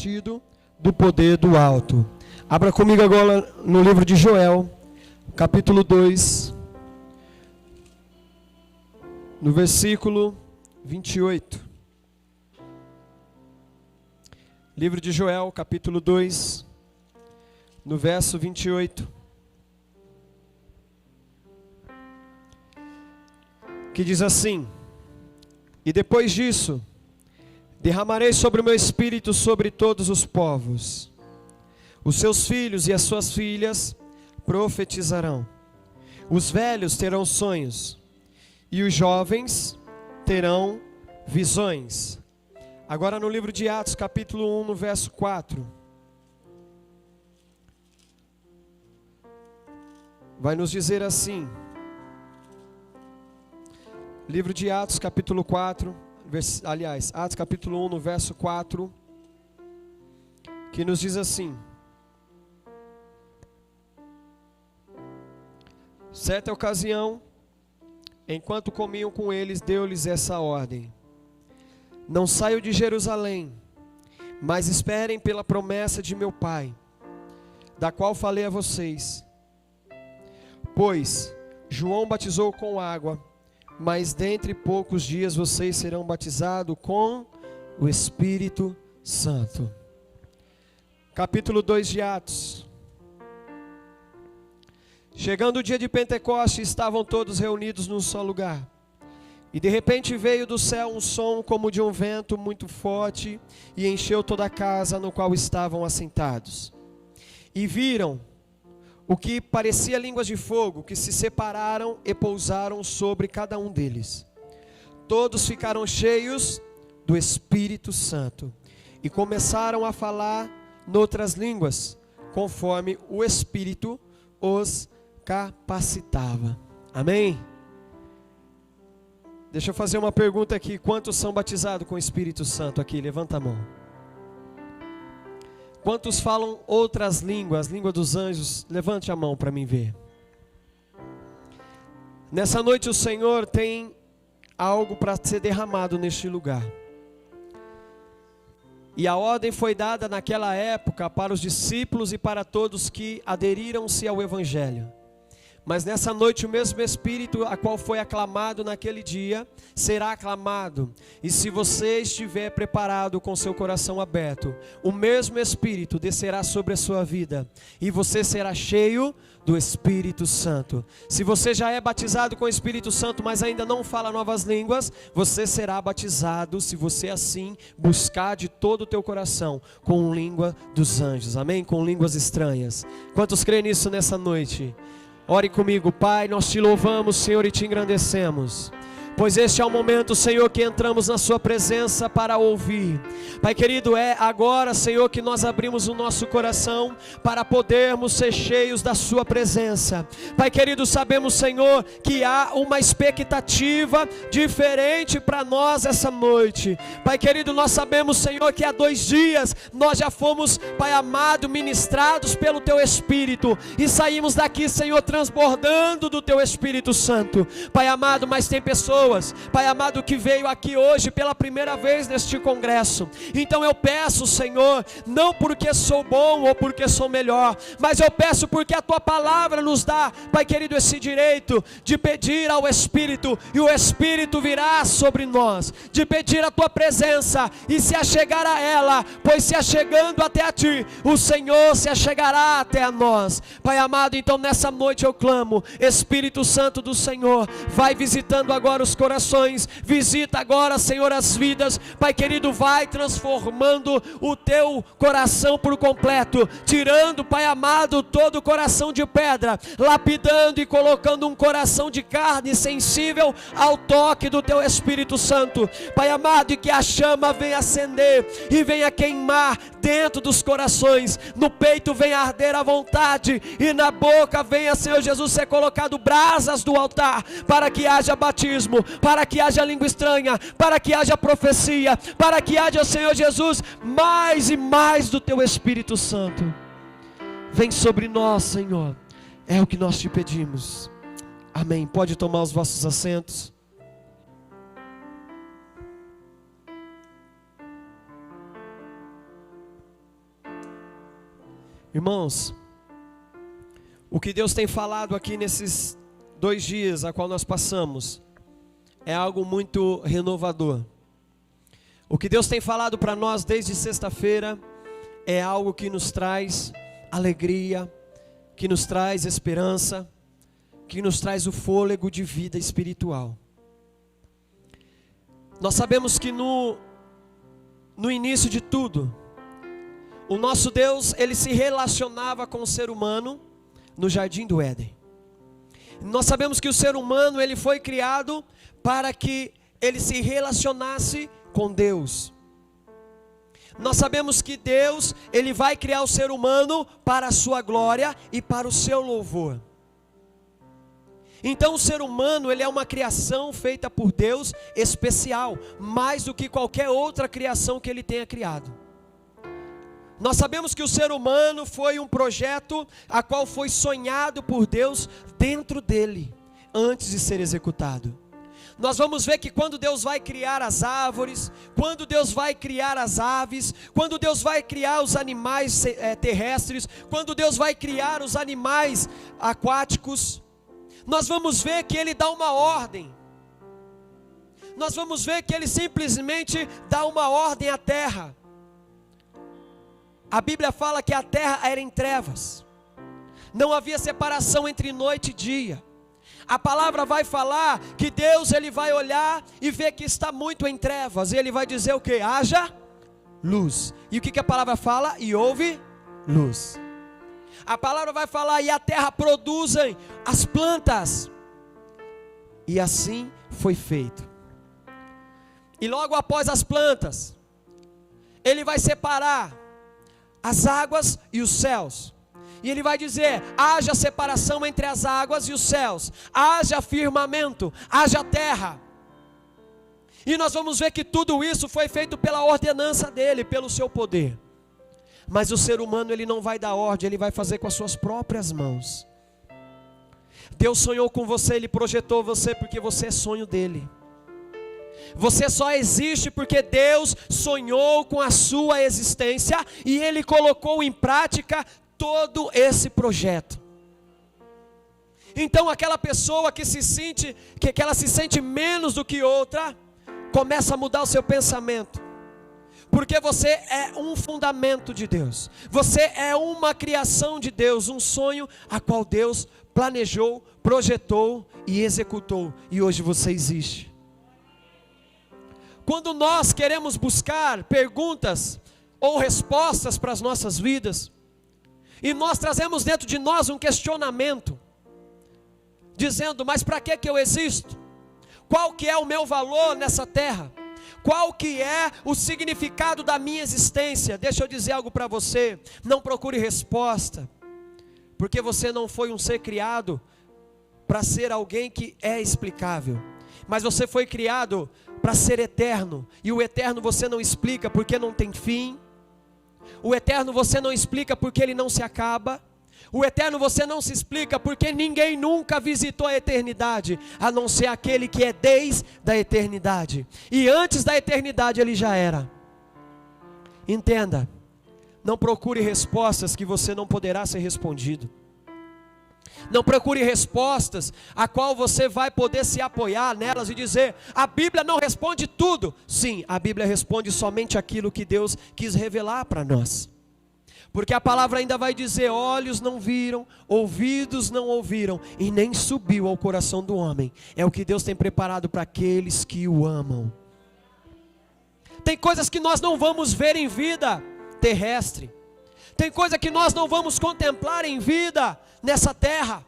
revestido do poder do alto. Abra comigo agora no livro de Joel, capítulo 2, no versículo 28. Livro de Joel, capítulo 2, no verso 28. Que diz assim: e depois disso, derramarei sobre o meu espírito sobre todos os povos. Os seus filhos e as suas filhas profetizarão. Os velhos terão sonhos, e os jovens terão visões. Agora no livro de Atos, capítulo 1, no verso 4. Vai nos dizer assim. Livro de Atos, capítulo 4, Atos capítulo 1, no verso 4, que nos diz assim: certa ocasião, enquanto comiam com eles, deu-lhes essa ordem: não saiam de Jerusalém, mas esperem pela promessa de meu Pai, da qual falei a vocês. Pois João batizou com água, mas dentre poucos dias vocês serão batizados com o Espírito Santo. Capítulo 2 de Atos. Chegando o dia de Pentecostes, estavam todos reunidos num só lugar. E de repente veio do céu um som como de um vento muito forte, e encheu toda a casa no qual estavam assentados. E viram o que parecia línguas de fogo, que se separaram e pousaram sobre cada um deles. Todos ficaram cheios do Espírito Santo e começaram a falar noutras línguas, conforme o Espírito os capacitava. Amém? Deixa eu fazer uma pergunta aqui. Quantos são batizados com o Espírito Santo aqui? Levanta a mão. Quantos falam outras línguas, língua dos anjos? Levante a mão para mim ver. Nessa noite o Senhor tem algo para ser derramado neste lugar. E a ordem foi dada naquela época para os discípulos e para todos que aderiram-se ao Evangelho. Mas nessa noite o mesmo Espírito a qual foi aclamado naquele dia, será aclamado. E se você estiver preparado com seu coração aberto, o mesmo Espírito descerá sobre a sua vida, e você será cheio do Espírito Santo. Se você já é batizado com o Espírito Santo, mas ainda não fala novas línguas, você será batizado, se você assim buscar de todo o teu coração, com língua dos anjos, amém? Com línguas estranhas. Quantos creem nisso nessa noite? Ore comigo. Pai, nós te louvamos, Senhor, e te engrandecemos, pois este é o momento, Senhor, que entramos na sua presença para ouvir. Pai querido, é agora, Senhor, que nós abrimos o nosso coração para podermos ser cheios da sua presença. Pai querido, sabemos, Senhor, que há uma expectativa diferente para nós essa noite. Pai querido, nós sabemos, Senhor, que há 2 dias nós já fomos, Pai amado, ministrados pelo teu Espírito, e saímos daqui, Senhor, transbordando do teu Espírito Santo. Pai amado, mas tem pessoas, Pai amado, que veio aqui hoje pela primeira vez neste congresso. Então eu peço, Senhor, não porque sou bom ou porque sou melhor, mas eu peço porque a tua palavra nos dá, Pai querido, esse direito de pedir ao Espírito, e o Espírito virá sobre nós, de pedir a tua presença e se achegar a ela, pois se achegando até a ti, o Senhor se achegará até a nós. Pai amado, então nessa noite eu clamo: Espírito Santo do Senhor, vai visitando agora os corações, visita agora, Senhor, as vidas. Pai querido, vai transformando o teu coração por completo, tirando, Pai amado, todo o coração de pedra, lapidando e colocando um coração de carne sensível ao toque do teu Espírito Santo. Pai amado, e que a chama venha acender e venha queimar dentro dos corações, no peito venha arder a vontade, e na boca venha, Senhor Jesus, ser colocado brasas do altar, para que haja batismo, para que haja língua estranha, para que haja profecia, para que haja, Senhor Jesus, mais e mais do teu Espírito Santo. Vem sobre nós, Senhor, é o que nós te pedimos. Amém. Pode tomar os vossos assentos. Irmãos, o que Deus tem falado aqui nesses 2 dias a qual nós passamos é algo muito renovador. O que Deus tem falado para nós desde sexta-feira é algo que nos traz alegria, que nos traz esperança, que nos traz o fôlego de vida espiritual. Nós sabemos que no início de tudo, o nosso Deus, ele se relacionava com o ser humano no jardim do Éden. Nós sabemos que o ser humano, ele foi criado para que ele se relacionasse com Deus. Nós sabemos que Deus, ele vai criar o ser humano para a sua glória e para o seu louvor. Então o ser humano, ele é uma criação feita por Deus especial, mais do que qualquer outra criação que ele tenha criado. Nós sabemos que o ser humano foi um projeto a qual foi sonhado por Deus dentro dele, antes de ser executado. Nós vamos ver que quando Deus vai criar as árvores, quando Deus vai criar as aves, quando Deus vai criar os animais terrestres, quando Deus vai criar os animais aquáticos, nós vamos ver que Ele dá uma ordem. Nós vamos ver que Ele simplesmente dá uma ordem à terra. A Bíblia fala que a terra era em trevas, não havia separação entre noite e dia. A palavra vai falar que Deus, ele vai olhar e ver que está muito em trevas, e ele vai dizer o que? Haja luz. E o que a palavra fala? E houve luz. A palavra vai falar, e a terra produzem as plantas, e assim foi feito. E logo após as plantas, ele vai separar as águas e os céus. E ele vai dizer, haja separação entre as águas e os céus, haja firmamento, haja terra. E nós vamos ver que tudo isso foi feito pela ordenança dele, pelo seu poder. Mas o ser humano, ele não vai dar ordem, ele vai fazer com as suas próprias mãos. Deus sonhou com você, ele projetou você porque você é sonho dele. Você só existe porque Deus sonhou com a sua existência e Ele colocou em prática todo esse projeto. Então aquela pessoa que ela se sente menos do que outra, começa a mudar o seu pensamento. Porque você é um fundamento de Deus. Você é uma criação de Deus, um sonho a qual Deus planejou, projetou e executou. E hoje você existe. Quando nós queremos buscar perguntas ou respostas para as nossas vidas, e nós trazemos dentro de nós um questionamento, dizendo, mas para que eu existo? Qual que é o meu valor nessa terra? Qual que é o significado da minha existência? Deixa eu dizer algo para você, não procure resposta, porque você não foi um ser criado para ser alguém que é explicável, mas você foi criado para ser eterno, e o eterno você não explica porque não tem fim, o eterno você não explica porque ele não se acaba, o eterno você não se explica porque ninguém nunca visitou a eternidade, a não ser aquele que é desde a eternidade, e antes da eternidade ele já era. Entenda, não procure respostas que você não poderá ser respondido. Não procure respostas a qual você vai poder se apoiar nelas e dizer, a Bíblia não responde tudo. Sim, a Bíblia responde somente aquilo que Deus quis revelar para nós. Porque a palavra ainda vai dizer, olhos não viram, ouvidos não ouviram, e nem subiu ao coração do homem. É o que Deus tem preparado para aqueles que o amam. Tem coisas que nós não vamos ver em vida terrestre. Tem coisa que nós não vamos contemplar em vida nessa terra,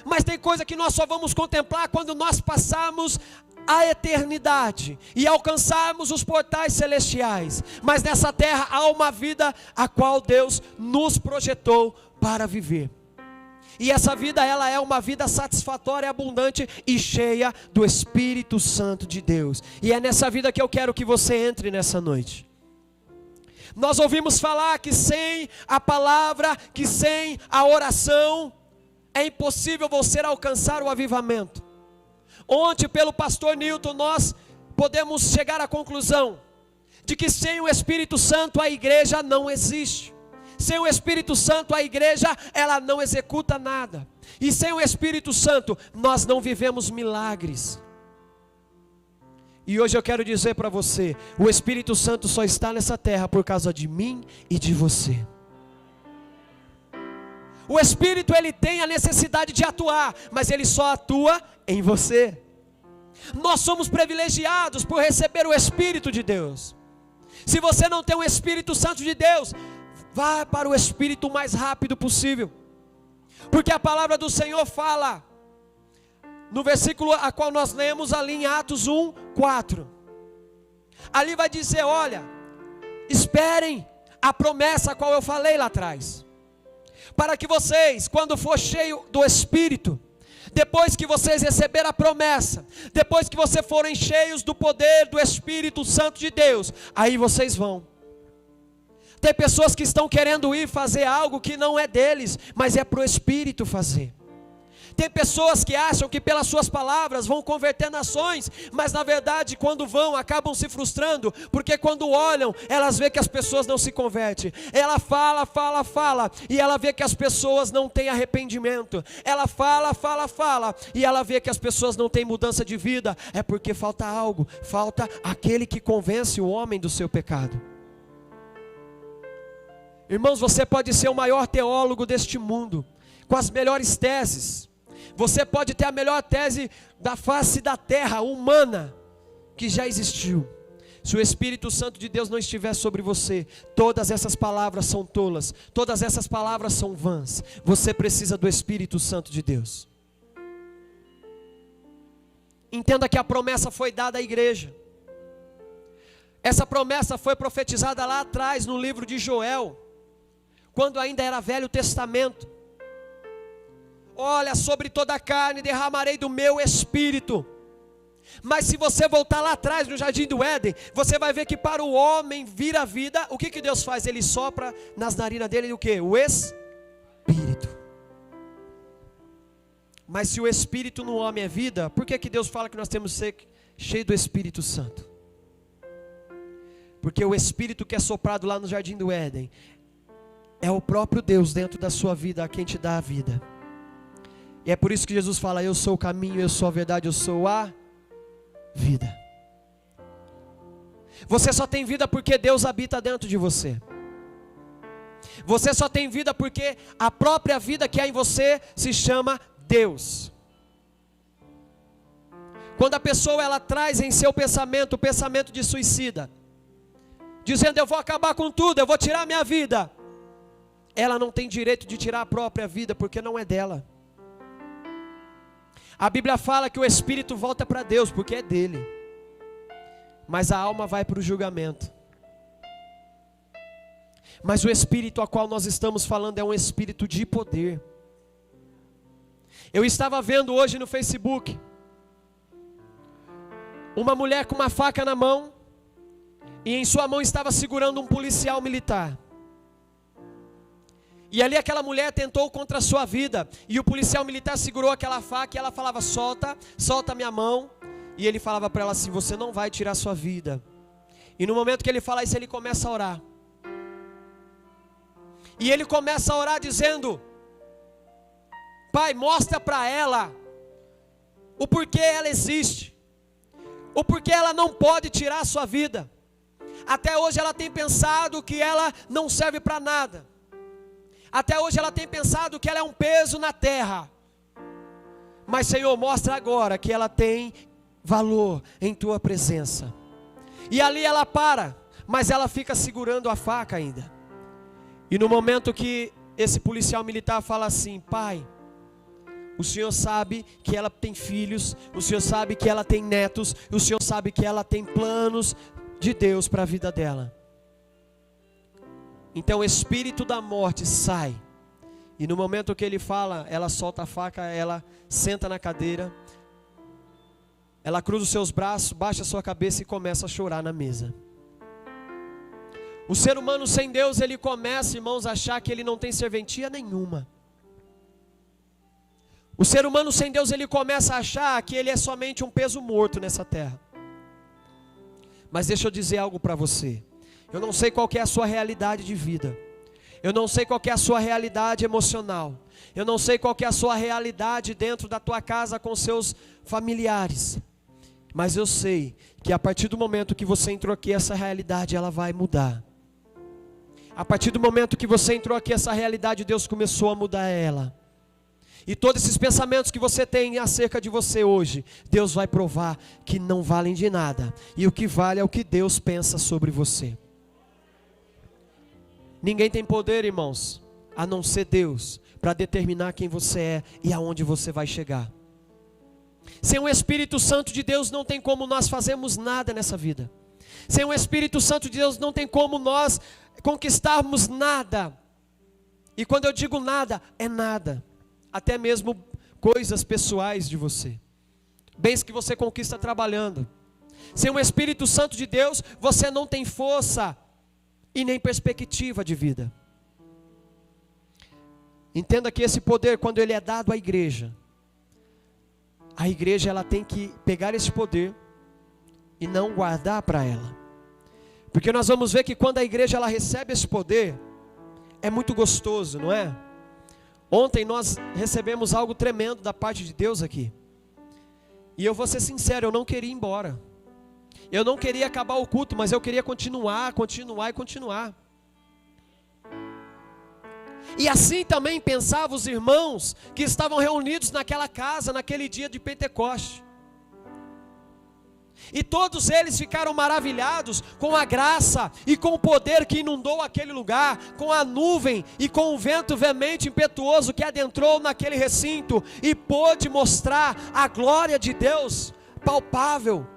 mas tem coisa que nós só vamos contemplar quando nós passarmos a eternidade e alcançarmos os portais celestiais. Mas nessa terra há uma vida a qual Deus nos projetou para viver, e essa vida, ela é uma vida satisfatória, abundante e cheia do Espírito Santo de Deus. E é nessa vida que eu quero que você entre nessa noite. Nós ouvimos falar que sem a palavra, que sem a oração, é impossível você alcançar o avivamento. Ontem, pelo pastor Newton, nós podemos chegar à conclusão de que sem o Espírito Santo a igreja não existe. Sem o Espírito Santo, a igreja, ela não executa nada. E sem o Espírito Santo, nós não vivemos milagres. E hoje eu quero dizer para você, o Espírito Santo só está nessa terra por causa de mim e de você. O Espírito, ele tem a necessidade de atuar, mas ele só atua em você. Nós somos privilegiados por receber o Espírito de Deus. Se você não tem o Espírito Santo de Deus, vá para o Espírito o mais rápido possível. Porque a palavra do Senhor fala, no versículo a qual nós lemos ali em Atos 1:4. Ali vai dizer, olha, esperem a promessa a qual eu falei lá atrás. Para que vocês, quando for cheio do Espírito, depois que vocês receberem a promessa, depois que vocês forem cheios do poder do Espírito Santo de Deus, aí vocês vão. Tem pessoas que estão querendo ir fazer algo que não é deles, mas é para o Espírito fazer. Tem pessoas que acham que pelas suas palavras vão converter nações, mas na verdade quando vão, acabam se frustrando, porque quando olham, elas veem que as pessoas não se convertem. Ela fala, e ela vê que as pessoas não têm arrependimento. Ela fala, e ela vê que as pessoas não têm mudança de vida. É porque falta algo, falta aquele que convence o homem do seu pecado. Irmãos, você pode ser o maior teólogo deste mundo, com as melhores teses. Você pode ter a melhor tese da face da terra humana que já existiu. Se o Espírito Santo de Deus não estiver sobre você, todas essas palavras são tolas, todas essas palavras são vãs. Você precisa do Espírito Santo de Deus. Entenda que a promessa foi dada à igreja. Essa promessa foi profetizada lá atrás no livro de Joel, quando ainda era Velho Testamento. Olha, sobre toda a carne derramarei do meu Espírito. Mas se você voltar lá atrás no Jardim do Éden, você vai ver que para o homem vir a vida, o que Deus faz? Ele sopra nas narinas dele o quê? O Espírito. Mas se o Espírito no homem é vida, por que Deus fala que nós temos que ser cheios do Espírito Santo? Porque o Espírito que é soprado lá no Jardim do Éden é o próprio Deus dentro da sua vida, a quem te dá a vida. E é por isso que Jesus fala, eu sou o caminho, eu sou a verdade, eu sou a vida. Você só tem vida porque Deus habita dentro de você. Você só tem vida porque a própria vida que há em você se chama Deus. Quando a pessoa ela traz em seu pensamento o pensamento de suicida, dizendo eu vou acabar com tudo, eu vou tirar minha vida, ela não tem direito de tirar a própria vida porque não é dela. A Bíblia fala que o espírito volta para Deus porque é dele, mas a alma vai para o julgamento. Mas o espírito a qual nós estamos falando é um espírito de poder. Eu estava vendo hoje no Facebook uma mulher com uma faca na mão, e em sua mão estava segurando um policial militar. E ali aquela mulher tentou contra a sua vida, e o policial militar segurou aquela faca e ela falava, solta, solta minha mão. E ele falava para ela assim, você não vai tirar sua vida. E no momento que ele fala isso, ele começa a orar. E ele começa a orar dizendo, Pai, mostra para ela o porquê ela existe, o porquê ela não pode tirar a sua vida. Até hoje ela tem pensado que ela não serve para nada. Até hoje ela tem pensado que ela é um peso na terra. Mas Senhor, mostra agora que ela tem valor em Tua presença. E ali ela para, mas ela fica segurando a faca ainda. E no momento que esse policial militar fala assim, Pai, o Senhor sabe que ela tem filhos, o Senhor sabe que ela tem netos, o Senhor sabe que ela tem planos de Deus para a vida dela. Então o espírito da morte sai. E no momento que ele fala, ela solta a faca, ela senta na cadeira, ela cruza os seus braços, baixa a sua cabeça e começa a chorar na mesa. O ser humano sem Deus, ele começa, irmãos, a achar que ele não tem serventia nenhuma. O ser humano sem Deus, ele começa a achar que ele é somente um peso morto nessa terra. Mas deixa eu dizer algo para você. Eu não sei qual que é a sua realidade de vida. Eu não sei qual que é a sua realidade emocional. Eu não sei qual que é a sua realidade dentro da tua casa com seus familiares. Mas eu sei que a partir do momento que você entrou aqui, essa realidade ela vai mudar. A partir do momento que você entrou aqui, essa realidade, Deus começou a mudar ela. E todos esses pensamentos que você tem acerca de você hoje, Deus vai provar que não valem de nada. E o que vale é o que Deus pensa sobre você. Ninguém tem poder, irmãos, a não ser Deus, para determinar quem você é e aonde você vai chegar. Sem o Espírito Santo de Deus não tem como nós fazermos nada nessa vida. Sem o Espírito Santo de Deus não tem como nós conquistarmos nada. E quando eu digo nada, é nada. Até mesmo coisas pessoais de você. Bens que você conquista trabalhando. Sem o Espírito Santo de Deus, você não tem força e nem perspectiva de vida. Entenda que esse poder, quando ele é dado à igreja, a igreja ela tem que pegar esse poder e não guardar para ela. Porque nós vamos ver que quando a igreja ela recebe esse poder, é muito gostoso, não é? Ontem nós recebemos algo tremendo da parte de Deus aqui. E eu vou ser sincero, eu não queria ir embora. Eu não queria acabar o culto, mas eu queria continuar. E assim também pensavam os irmãos que estavam reunidos naquela casa, naquele dia de Pentecoste. E todos eles ficaram maravilhados com a graça e com o poder que inundou aquele lugar, com a nuvem e com o vento veemente impetuoso que adentrou naquele recinto e pôde mostrar a glória de Deus palpável.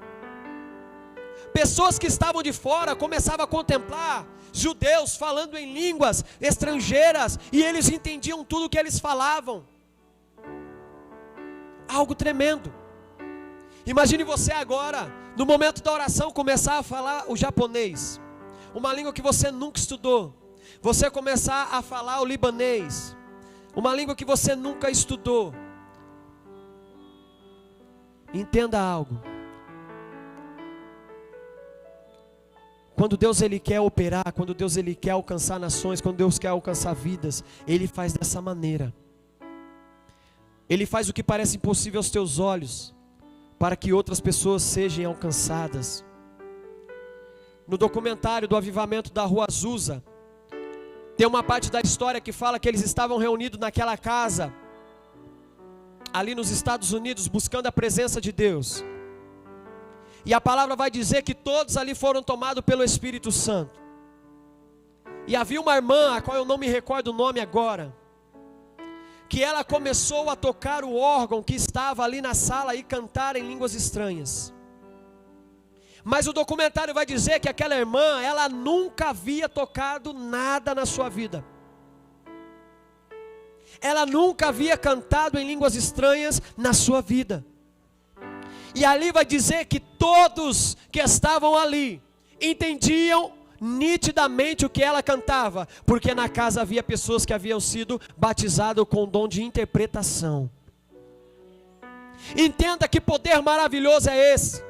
Pessoas que estavam de fora começavam a contemplar judeus falando em línguas estrangeiras e eles entendiam tudo o que eles falavam. Algo tremendo. Imagine você agora, no momento da oração, começar a falar o japonês, uma língua que você nunca estudou. Você começar a falar o libanês, uma língua que você nunca estudou. Entenda algo. Quando Deus ele quer operar, quando Deus ele quer alcançar nações, quando Deus quer alcançar vidas, Ele faz dessa maneira. Ele faz o que parece impossível aos teus olhos, para que outras pessoas sejam alcançadas. No documentário do avivamento da Rua Azusa, tem uma parte da história que fala que eles estavam reunidos naquela casa, ali nos Estados Unidos, buscando a presença de Deus. E a palavra vai dizer que todos ali foram tomados pelo Espírito Santo. E havia uma irmã, a qual eu não me recordo o nome agora, que ela começou a tocar o órgão que estava ali na sala e cantar em línguas estranhas. Mas o documentário vai dizer que aquela irmã, ela nunca havia tocado nada na sua vida. Ela nunca havia cantado em línguas estranhas na sua vida. E ali vai dizer que todos que estavam ali entendiam nitidamente o que ela cantava, porque na casa havia pessoas que haviam sido batizadas com o dom de interpretação. Entenda que poder maravilhoso é esse.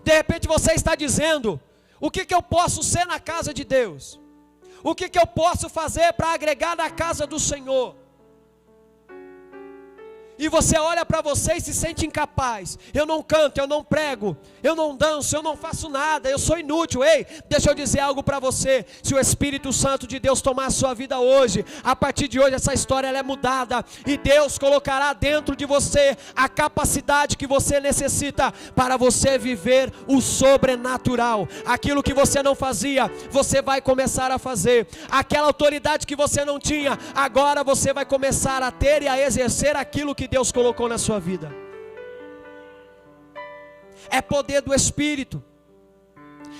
De repente você está dizendo: o que eu posso ser na casa de Deus? O que eu posso fazer para agregar na casa do Senhor? E você olha para você e se sente incapaz. Eu não canto, eu não prego, eu não danço, eu não faço nada, eu sou inútil. Ei, deixa eu dizer algo para você. Se o Espírito Santo de Deus tomar a sua vida hoje, a partir de hoje essa história ela é mudada. E Deus colocará dentro de você a capacidade que você necessita para você viver o sobrenatural. Aquilo que você não fazia, você vai começar a fazer. Aquela autoridade que você não tinha, agora você vai começar a ter e a exercer aquilo que Deus colocou na sua vida. É poder do Espírito,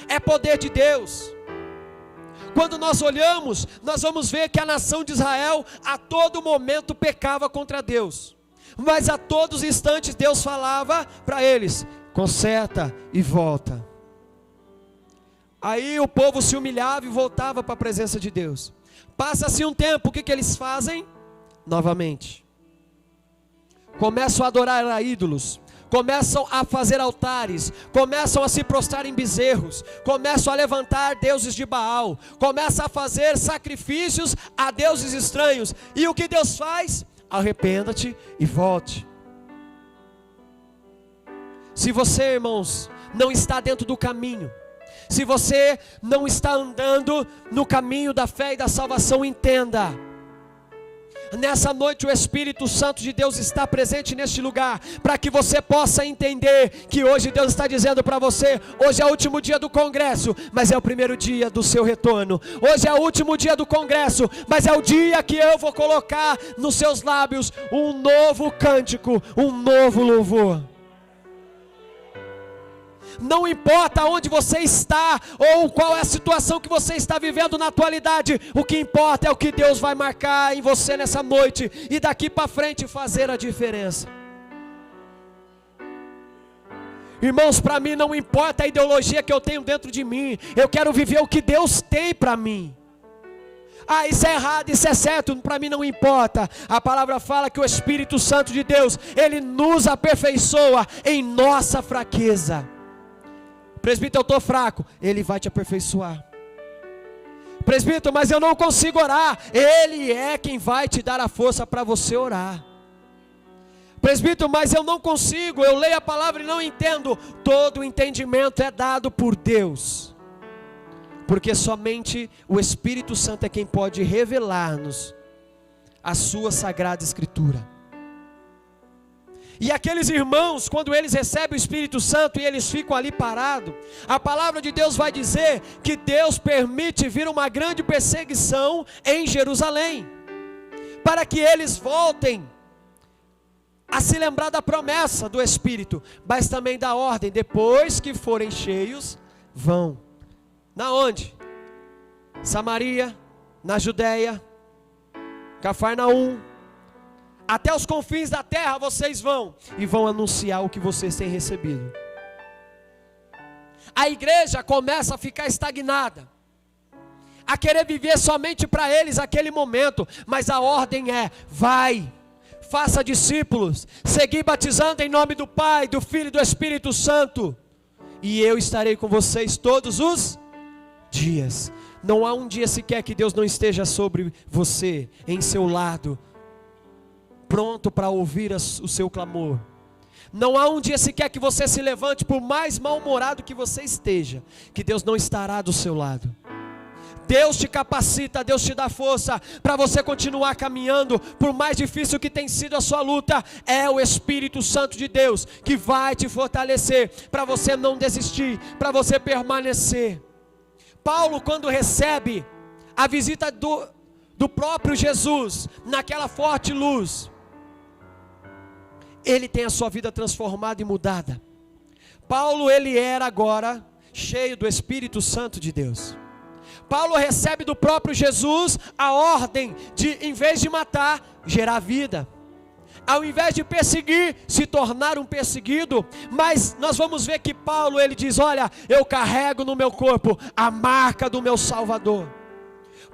é poder de Deus. Quando nós olhamos, nós vamos ver que a nação de Israel a todo momento pecava contra Deus, mas a todos os instantes Deus falava para eles: conserta e volta. Aí o povo se humilhava e voltava para a presença de Deus. Passa-se um tempo, o que eles fazem? Novamente começam a adorar a ídolos, começam a fazer altares, começam a se prostrar em bezerros, começam a levantar deuses de Baal, começam a fazer sacrifícios a deuses estranhos. E o que Deus faz? Arrependa-te e volte. Se você, irmãos, não está dentro do caminho, se você não está andando no caminho da fé e da salvação, entenda: nessa noite o Espírito Santo de Deus está presente neste lugar, para que você possa entender que hoje Deus está dizendo para você: hoje é o último dia do congresso, mas é o primeiro dia do seu retorno. Hoje é o último dia do congresso, mas é o dia que eu vou colocar nos seus lábios um novo cântico, um novo louvor. Não importa onde você está, ou qual é a situação que você está vivendo na atualidade, o que importa é o que Deus vai marcar em você nessa noite, e daqui para frente fazer a diferença. Irmãos, para mim não importa a ideologia que eu tenho dentro de mim, eu quero viver o que Deus tem para mim. Ah, isso é errado, isso é certo, para mim não importa. A palavra fala que o Espírito Santo de Deus, Ele nos aperfeiçoa em nossa fraqueza. Presbítero, eu estou fraco, Ele vai te aperfeiçoar. Presbítero, mas eu não consigo orar, Ele é quem vai te dar a força para você orar. Presbítero, mas eu não consigo, eu leio a palavra e não entendo. Todo o entendimento é dado por Deus, porque somente o Espírito Santo é quem pode revelar-nos a sua sagrada Escritura. E aqueles irmãos, quando eles recebem o Espírito Santo e eles ficam ali parados, a palavra de Deus vai dizer que Deus permite vir uma grande perseguição em Jerusalém, para que eles voltem a se lembrar da promessa do Espírito, mas também da ordem: depois que forem cheios, vão. Na onde? Samaria, na Judéia, Cafarnaum, até os confins da terra vocês vão, e vão anunciar o que vocês têm recebido. A igreja começa a ficar estagnada, a querer viver somente para eles aquele momento, mas a ordem é: vai, faça discípulos, segui batizando em nome do Pai, do Filho e do Espírito Santo, e eu estarei com vocês todos os dias. Não há um dia sequer que Deus não esteja sobre você, em seu lado, pronto para ouvir o seu clamor. Não há um dia sequer que você se levante, por mais mal-humorado que você esteja, que Deus não estará do seu lado. Deus te capacita, Deus te dá força para você continuar caminhando, por mais difícil que tenha sido a sua luta. É o Espírito Santo de Deus que vai te fortalecer, para você não desistir, para você permanecer. Paulo, quando recebe a visita do próprio Jesus, naquela forte luz, ele tem a sua vida transformada e mudada. Paulo, ele era agora cheio do Espírito Santo de Deus. Paulo recebe do próprio Jesus a ordem de, em vez de matar, gerar vida. Ao invés de perseguir, se tornar um perseguido. Mas nós vamos ver que Paulo, ele diz: olha, eu carrego no meu corpo a marca do meu Salvador.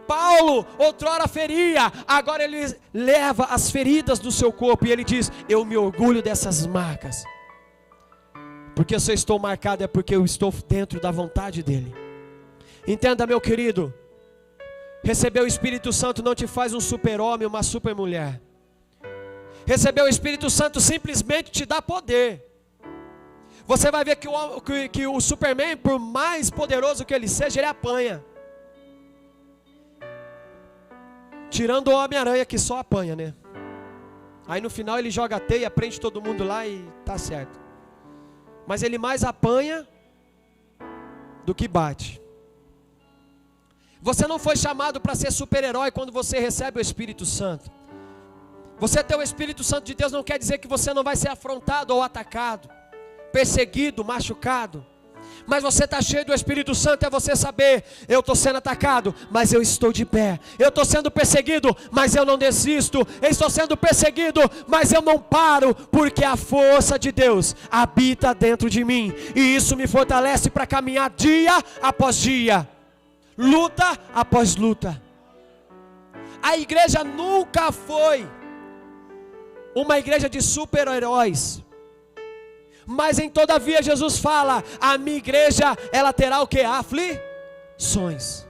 Paulo outrora feria, agora ele leva as feridas do seu corpo, e ele diz: eu me orgulho dessas marcas, porque se eu estou marcado é porque eu estou dentro da vontade dele. Entenda, meu querido, receber o Espírito Santo não te faz um super-homem, uma super-mulher. Receber o Espírito Santo simplesmente te dá poder. Você vai ver que o Superman, por mais poderoso que ele seja, ele apanha. Tirando o Homem-Aranha, que só apanha, né? Aí no final ele joga a teia, prende todo mundo lá e tá certo. Mas ele mais apanha do que bate. Você não foi chamado para ser super-herói quando você recebe o Espírito Santo. Você ter o Espírito Santo de Deus não quer dizer que você não vai ser afrontado ou atacado, perseguido, machucado. Mas você está cheio do Espírito Santo, é você saber: eu estou sendo atacado, mas eu estou de pé. Eu estou sendo perseguido, mas eu não desisto. Eu estou sendo perseguido, mas eu não paro, porque a força de Deus habita dentro de mim, e isso me fortalece para caminhar dia após dia, luta após luta. A igreja nunca foi uma igreja de super-heróis. Mas em todavia Jesus fala, a minha igreja, ela terá o que? Aflições.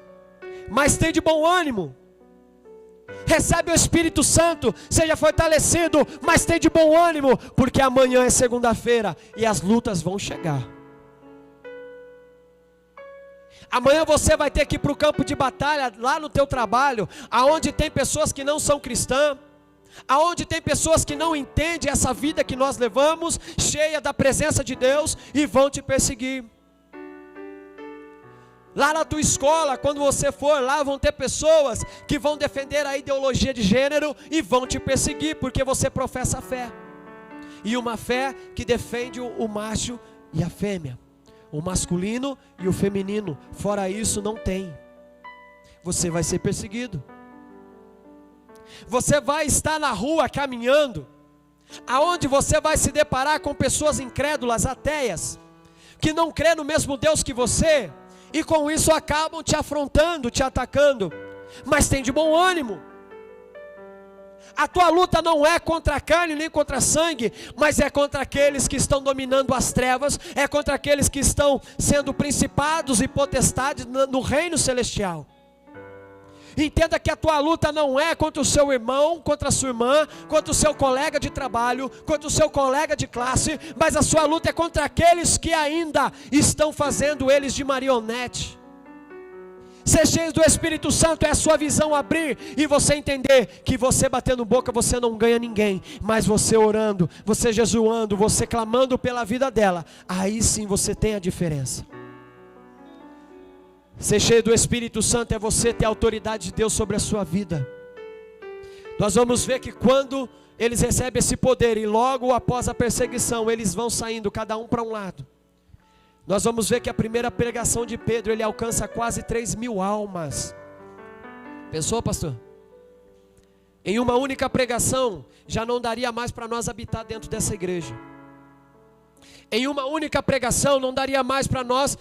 Mas tem de bom ânimo. Recebe o Espírito Santo, seja fortalecido, mas tem de bom ânimo, porque amanhã é segunda-feira e as lutas vão chegar. Amanhã você vai ter que ir para o campo de batalha, lá no teu trabalho, aonde tem pessoas que não são cristãs, aonde tem pessoas que não entendem essa vida que nós levamos, cheia da presença de Deus, e vão te perseguir. Lá na tua escola, quando você for lá, vão ter pessoas que vão defender a ideologia de gênero e vão te perseguir, porque você professa a fé. E uma fé que defende o macho e a fêmea, o masculino e o feminino. Fora isso, não tem. Você vai ser perseguido. Você vai estar na rua caminhando, aonde você vai se deparar com pessoas incrédulas, ateias, que não crê no mesmo Deus que você, e com isso acabam te afrontando, te atacando. Mas tem de bom ânimo. A tua luta não é contra a carne nem contra sangue, mas é contra aqueles que estão dominando as trevas, é contra aqueles que estão sendo principados e potestades no reino celestial. Entenda que a tua luta não é contra o seu irmão, contra a sua irmã, contra o seu colega de trabalho, contra o seu colega de classe, mas a sua luta é contra aqueles que ainda estão fazendo eles de marionete. Ser cheio do Espírito Santo é a sua visão abrir e você entender que você batendo boca você não ganha ninguém, mas você orando, você jejuando, você clamando pela vida dela, aí sim você tem a diferença. Ser cheio do Espírito Santo é você ter a autoridade de Deus sobre a sua vida. Nós vamos ver que quando eles recebem esse poder e logo após a perseguição eles vão saindo cada um para um lado. Nós vamos ver que a primeira pregação de Pedro, ele alcança quase 3.000 almas. Pensou, pastor? Em uma única pregação, já não daria mais para nós habitar dentro dessa igreja. Em uma única pregação, não daria mais para nós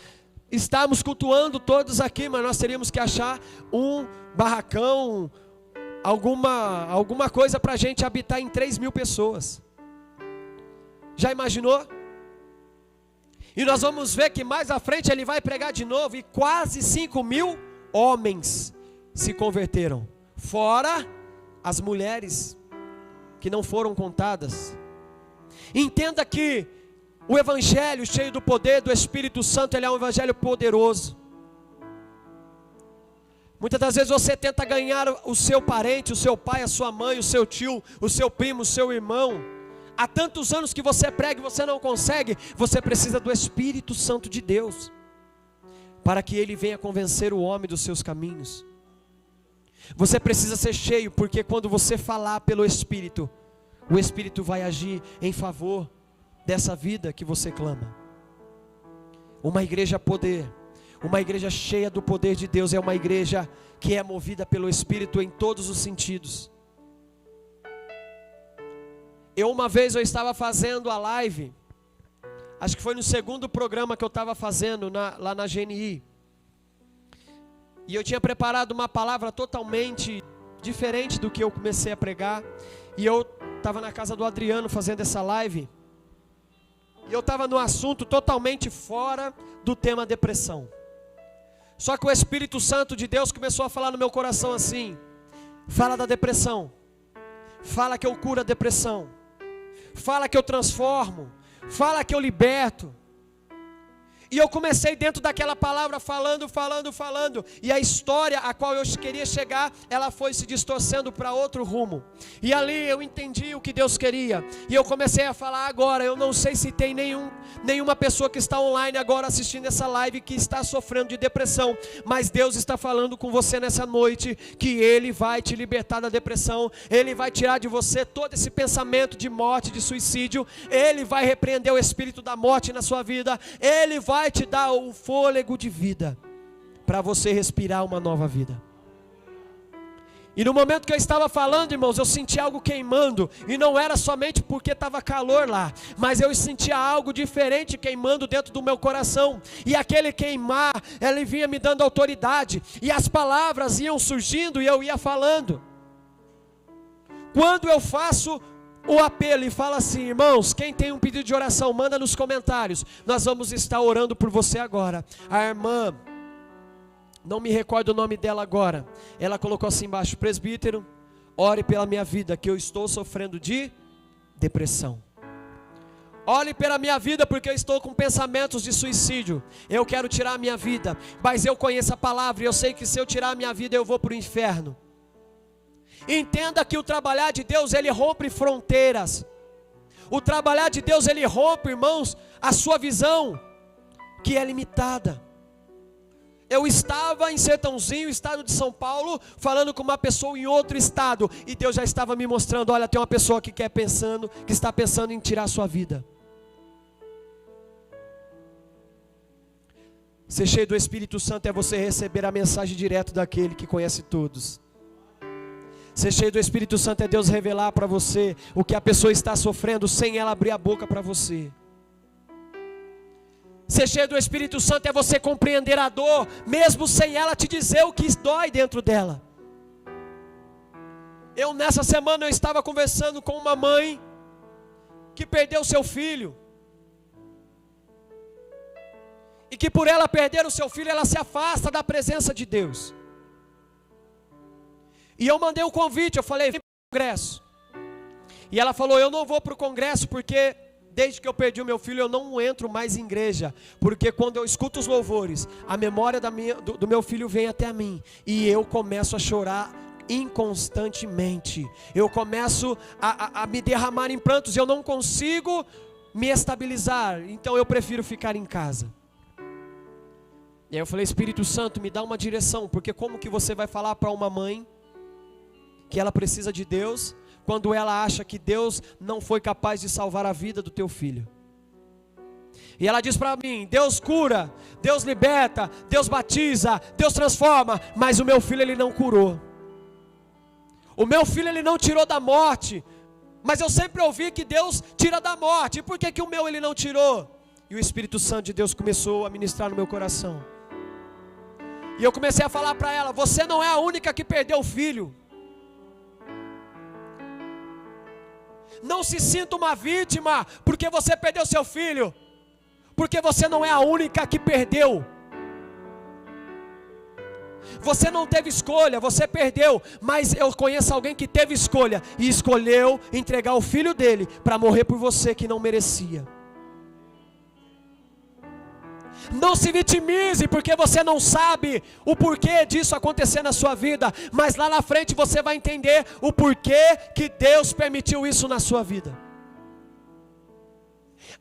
estarmos cultuando todos aqui, mas nós teríamos que achar um barracão, alguma coisa para a gente habitar em 3.000 pessoas. Já imaginou? E nós vamos ver que mais à frente ele vai pregar de novo e quase 5.000 homens se converteram. Fora as mulheres que não foram contadas. Entenda que o evangelho cheio do poder do Espírito Santo, ele é um evangelho poderoso. Muitas das vezes você tenta ganhar o seu parente, o seu pai, a sua mãe, o seu tio, o seu primo, o seu irmão. Há tantos anos que você prega e você não consegue. Você precisa do Espírito Santo de Deus, para que ele venha convencer o homem dos seus caminhos. Você precisa ser cheio, porque quando você falar pelo Espírito, o Espírito vai agir em favor dessa vida que você clama. Uma igreja poder, uma igreja cheia do poder de Deus, é uma igreja que é movida pelo Espírito em todos os sentidos. Uma vez eu estava fazendo a live, acho que foi no segundo programa que eu estava fazendo lá na GNI, e eu tinha preparado uma palavra totalmente diferente do que eu comecei a pregar, e eu estava na casa do Adriano fazendo essa live, e eu estava no assunto totalmente fora do tema depressão. Só que o Espírito Santo de Deus começou a falar no meu coração assim: fala da depressão, fala que eu curo a depressão, fala que eu transformo, fala que eu liberto. E eu comecei dentro daquela palavra falando, e a história a qual eu queria chegar, ela foi se distorcendo para outro rumo. E ali eu entendi o que Deus queria, e eu comecei a falar agora. Eu não sei se tem nenhuma pessoa que está online agora assistindo essa live que está sofrendo de depressão, mas Deus está falando com você nessa noite, que Ele vai te libertar da depressão, Ele vai tirar de você todo esse pensamento de morte, de suicídio, Ele vai repreender o espírito da morte na sua vida, Ele vai te dar o fôlego de vida, para você respirar uma nova vida. E no momento que eu estava falando, irmãos, eu senti algo queimando, e não era somente porque estava calor lá, mas eu sentia algo diferente queimando dentro do meu coração, e aquele queimar, ele vinha me dando autoridade, e as palavras iam surgindo, e eu ia falando. Quando eu faço o apelo e fala assim: irmãos, quem tem um pedido de oração, manda nos comentários. Nós vamos estar orando por você agora. A irmã, não me recordo o nome dela agora, ela colocou assim embaixo: presbítero, ore pela minha vida, que eu estou sofrendo de depressão. Ore pela minha vida, porque eu estou com pensamentos de suicídio. Eu quero tirar a minha vida, mas eu conheço a palavra e eu sei que se eu tirar a minha vida eu vou para o inferno. Entenda que o trabalhar de Deus, ele rompe fronteiras. O trabalhar de Deus, ele rompe, irmãos, a sua visão, que é limitada. Eu estava em Sertãozinho, estado de São Paulo, falando com uma pessoa em outro estado, e Deus já estava me mostrando: olha, tem uma pessoa que está pensando em tirar a sua vida. Ser cheio do Espírito Santo é você receber a mensagem direto daquele que conhece todos. Ser cheio do Espírito Santo é Deus revelar para você o que a pessoa está sofrendo sem ela abrir a boca para você. Ser cheio do Espírito Santo é você compreender a dor, mesmo sem ela te dizer o que dói dentro dela. Nessa semana eu estava conversando com uma mãe que perdeu seu filho. E que por ela perder o seu filho, ela se afasta da presença de Deus. E eu mandei um convite, eu falei: vem para o congresso. E ela falou: eu não vou para o congresso porque desde que eu perdi o meu filho eu não entro mais em igreja. Porque quando eu escuto os louvores, a memória do meu filho vem até a mim. E eu começo a chorar inconstantemente. Eu começo a me derramar em prantos. Eu não consigo me estabilizar. Então eu prefiro ficar em casa. E aí eu falei: Espírito Santo, me dá uma direção, porque como que você vai falar para uma mãe que ela precisa de Deus, quando ela acha que Deus não foi capaz de salvar a vida do teu filho? E ela diz para mim: Deus cura, Deus liberta, Deus batiza, Deus transforma, mas o meu filho ele não curou. O meu filho ele não tirou da morte, mas eu sempre ouvi que Deus tira da morte. E por que o meu ele não tirou? E o Espírito Santo de Deus começou a ministrar no meu coração. E eu comecei a falar para ela: você não é a única que perdeu o filho. Não se sinta uma vítima porque você perdeu seu filho, porque você não é a única que perdeu. Você não teve escolha, você perdeu. Mas eu conheço alguém que teve escolha e escolheu entregar o filho dele para morrer por você que não merecia. Não se vitimize porque você não sabe o porquê disso acontecer na sua vida, mas lá na frente você vai entender o porquê que Deus permitiu isso na sua vida.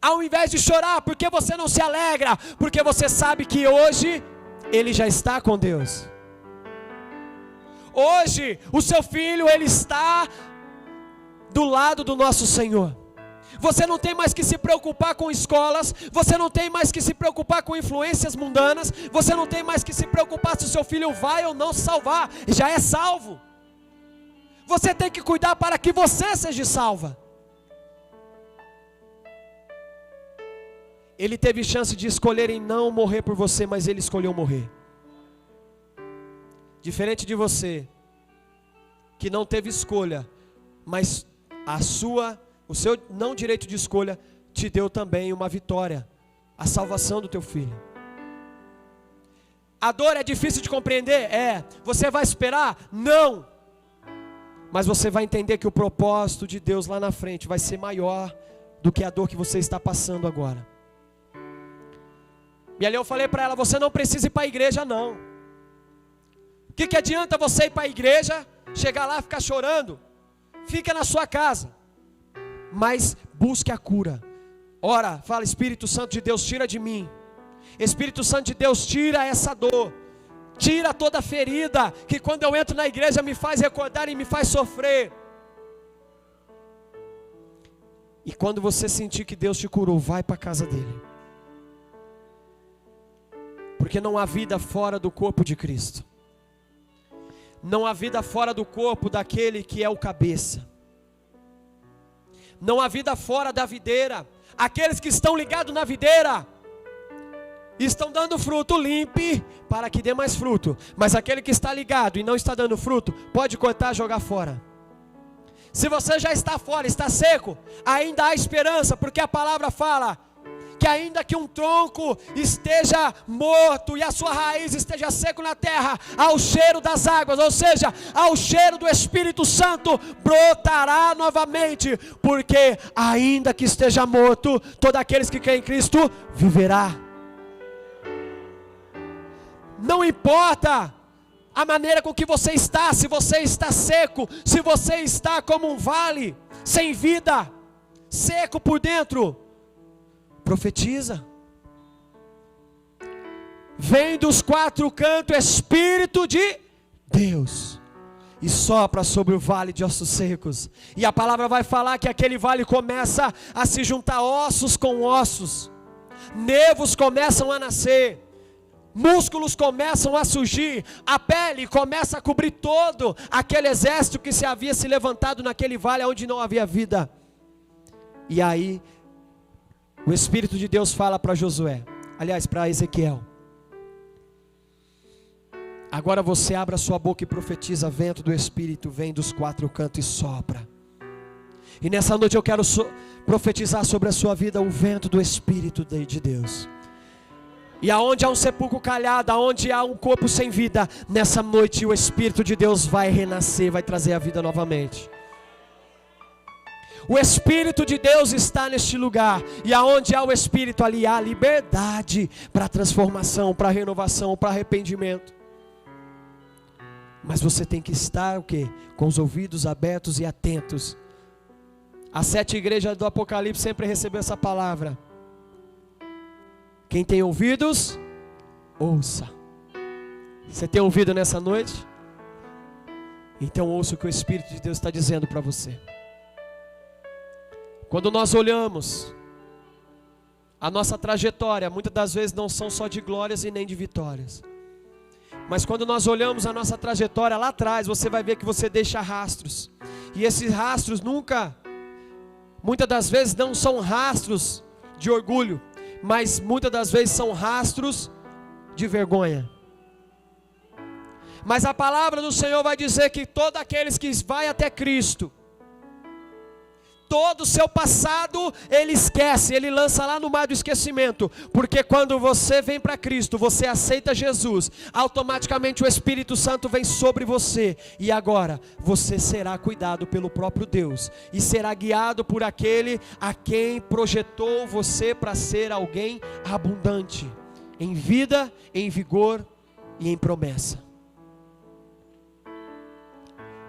Ao invés de chorar, porque você não se alegra? Porque você sabe que hoje ele já está com Deus. Hoje o seu filho ele está do lado do nosso Senhor. Você não tem mais que se preocupar com escolas, você não tem mais que se preocupar com influências mundanas, você não tem mais que se preocupar se o seu filho vai ou não se salvar, já é salvo. Você tem que cuidar para que você seja salva. Ele teve chance de escolher em não morrer por você, mas ele escolheu morrer. Diferente de você, que não teve escolha, mas o seu não direito de escolha te deu também uma vitória, a salvação do teu filho. A dor é difícil de compreender? É. Você vai esperar? Não. Mas você vai entender que o propósito de Deus lá na frente vai ser maior do que a dor que você está passando agora. E ali eu falei para ela: você não precisa ir para a igreja não. O que adianta você ir para a igreja, chegar lá e ficar chorando? Fica na sua casa. Mas busque a cura. Ora, fala: Espírito Santo de Deus, tira de mim. Espírito Santo de Deus, tira essa dor. Tira toda a ferida que quando eu entro na igreja me faz recordar e me faz sofrer. E quando você sentir que Deus te curou, vai para a casa dele. Porque não há vida fora do corpo de Cristo. Não há vida fora do corpo daquele que é o cabeça. Não há vida fora da videira. Aqueles que estão ligados na videira estão dando fruto, limpe para que dê mais fruto. Mas aquele que está ligado e não está dando fruto, pode cortar e jogar fora. Se você já está fora, está seco, ainda há esperança, porque a palavra fala que ainda que um tronco esteja morto e a sua raiz esteja seco na terra, ao cheiro das águas, ou seja, ao cheiro do Espírito Santo, brotará novamente, porque ainda que esteja morto, todos aqueles que creem em Cristo viverá. Não importa a maneira com que você está, se você está seco, se você está como um vale, sem vida, seco por dentro, profetiza. Vem dos quatro cantos Espírito de Deus e sopra sobre o vale de ossos secos. E a palavra vai falar que aquele vale começa a se juntar ossos com ossos, nervos começam a nascer, músculos começam a surgir, a pele começa a cobrir todo aquele exército que se havia se levantado naquele vale onde não havia vida. E aí o Espírito de Deus fala para Josué, aliás, para Ezequiel: agora você abra sua boca e profetiza, vento do Espírito vem dos quatro cantos e sopra. E nessa noite eu quero profetizar sobre a sua vida o vento do Espírito de Deus. E aonde há um sepulcro calhado, aonde há um corpo sem vida, nessa noite o Espírito de Deus vai renascer, vai trazer a vida novamente. O Espírito de Deus está neste lugar, e aonde há o Espírito, ali há liberdade para transformação, para renovação, para arrependimento. Mas você tem que estar o quê? Com os ouvidos abertos e atentos. As 7 igrejas do Apocalipse sempre recebeu essa palavra: quem tem ouvidos, ouça. Você tem ouvido nessa noite? Então ouça o que o Espírito de Deus está dizendo para você. Quando nós olhamos a nossa trajetória, muitas das vezes não são só de glórias e nem de vitórias. Mas quando nós olhamos a nossa trajetória lá atrás, você vai ver que você deixa rastros. E esses rastros muitas das vezes não são rastros de orgulho, mas muitas das vezes são rastros de vergonha. Mas a palavra do Senhor vai dizer que todos aqueles que vai até Cristo, todo o seu passado ele esquece, ele lança lá no mar do esquecimento, porque quando você vem para Cristo, você aceita Jesus, automaticamente o Espírito Santo vem sobre você, e agora você será cuidado pelo próprio Deus, e será guiado por aquele a quem projetou você para ser alguém abundante, em vida, em vigor e em promessa.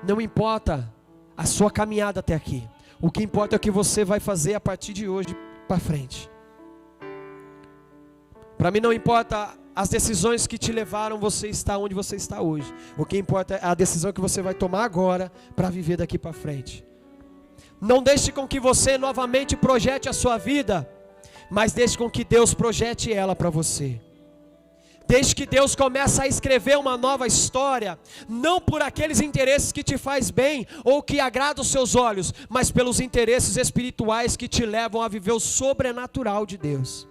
Não importa a sua caminhada até aqui, o que importa é o que você vai fazer a partir de hoje para frente. Para mim não importa as decisões que te levaram você estar onde você está hoje. O que importa é a decisão que você vai tomar agora para viver daqui para frente. Não deixe com que você novamente projete a sua vida, mas deixe com que Deus projete ela para você. Desde que Deus começa a escrever uma nova história, não por aqueles interesses que te faz bem, ou que agradam os seus olhos, mas pelos interesses espirituais que te levam a viver o sobrenatural de Deus.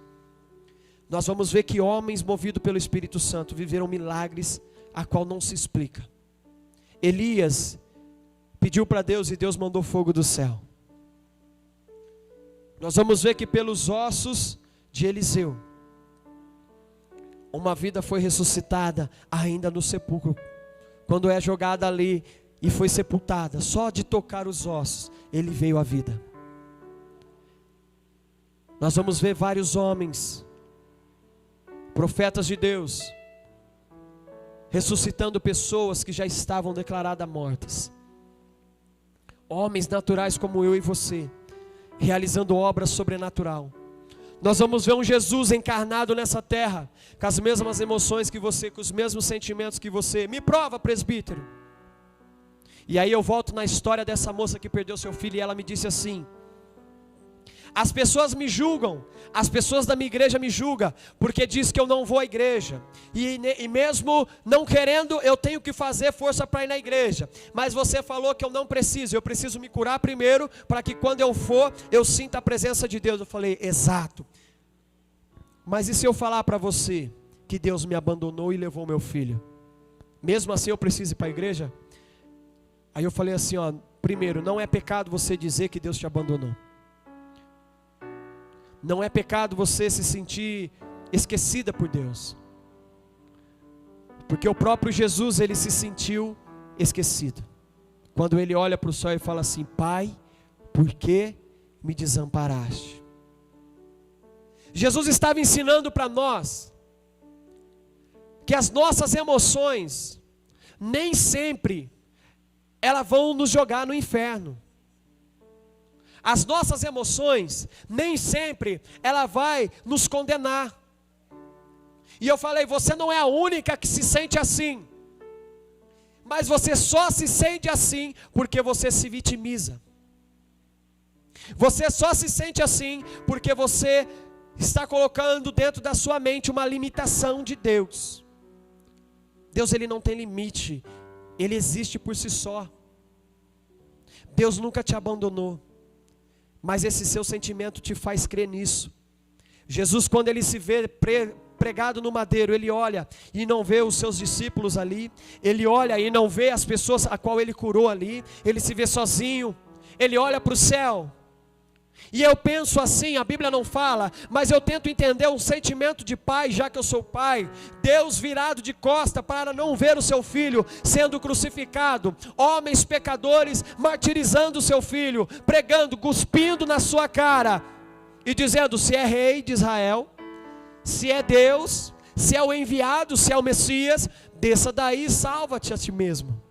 Nós vamos ver que homens movidos pelo Espírito Santo viveram milagres a qual não se explica. Elias pediu para Deus e Deus mandou fogo do céu. Nós vamos ver que pelos ossos de Eliseu, uma vida foi ressuscitada ainda no sepulcro. Quando é jogada ali e foi sepultada, só de tocar os ossos, ele veio à vida. Nós vamos ver vários homens, profetas de Deus, ressuscitando pessoas que já estavam declaradas mortas. Homens naturais como eu e você, realizando obra sobrenatural. Nós vamos ver um Jesus encarnado nessa terra, com as mesmas emoções que você, com os mesmos sentimentos que você. Me prova, presbítero. E aí eu volto na história dessa moça que perdeu seu filho, e ela me disse assim: as pessoas me julgam, as pessoas da minha igreja me julgam, porque diz que eu não vou à igreja, e mesmo não querendo, eu tenho que fazer força para ir na igreja, mas você falou que eu não preciso, eu preciso me curar primeiro, para que quando eu for, eu sinta a presença de Deus. Eu falei, exato, mas e se eu falar para você, que Deus me abandonou e levou meu filho? Mesmo assim eu preciso ir para a igreja? Aí eu falei assim, ó, primeiro, não é pecado você dizer que Deus te abandonou. Não é pecado você se sentir esquecida por Deus. Porque o próprio Jesus, ele se sentiu esquecido. Quando ele olha para o céu e fala assim, Pai, por que me desamparaste? Jesus estava ensinando para nós que as nossas emoções nem sempre elas vão nos jogar no inferno. As nossas emoções nem sempre ela vai nos condenar. E eu falei, você não é a única que se sente assim. Mas você só se sente assim porque você se vitimiza. Você só se sente assim porque você está colocando dentro da sua mente uma limitação de Deus. Deus, ele não tem limite. Ele existe por si só. Deus nunca te abandonou. Mas esse seu sentimento te faz crer nisso. Jesus, quando ele se vê pregado no madeiro, ele olha e não vê os seus discípulos ali. Ele olha e não vê as pessoas a qual ele curou ali. Ele se vê sozinho. Ele olha para o céu. E eu penso assim, a Bíblia não fala, mas eu tento entender um sentimento de pai, já que eu sou pai. Deus virado de costa para não ver o seu filho sendo crucificado. Homens pecadores martirizando o seu filho, pregando, cuspindo na sua cara e dizendo, se é rei de Israel, se é Deus, se é o enviado, se é o Messias, desça daí e salva-te a ti mesmo.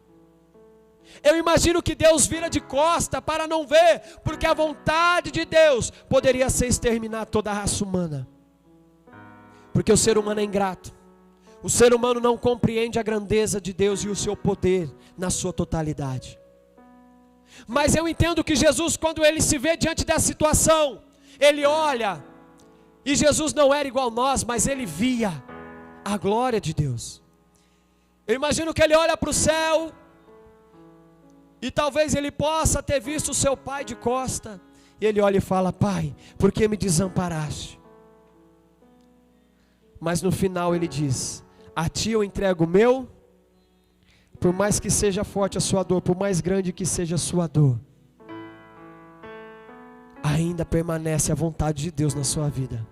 Eu imagino que Deus vira de costa para não ver, porque a vontade de Deus poderia ser exterminar toda a raça humana. Porque o ser humano é ingrato. O ser humano não compreende a grandeza de Deus e o seu poder na sua totalidade. Mas eu entendo que Jesus, quando ele se vê diante dessa situação, ele olha, e Jesus não era igual a nós, mas ele via a glória de Deus. Eu imagino que ele olha para o céu, e talvez ele possa ter visto o seu pai de costa. E ele olha e fala, Pai, por que me desamparaste? Mas no final ele diz, a ti eu entrego o meu. Por mais que seja forte a sua dor, por mais grande que seja a sua dor, ainda permanece a vontade de Deus na sua vida.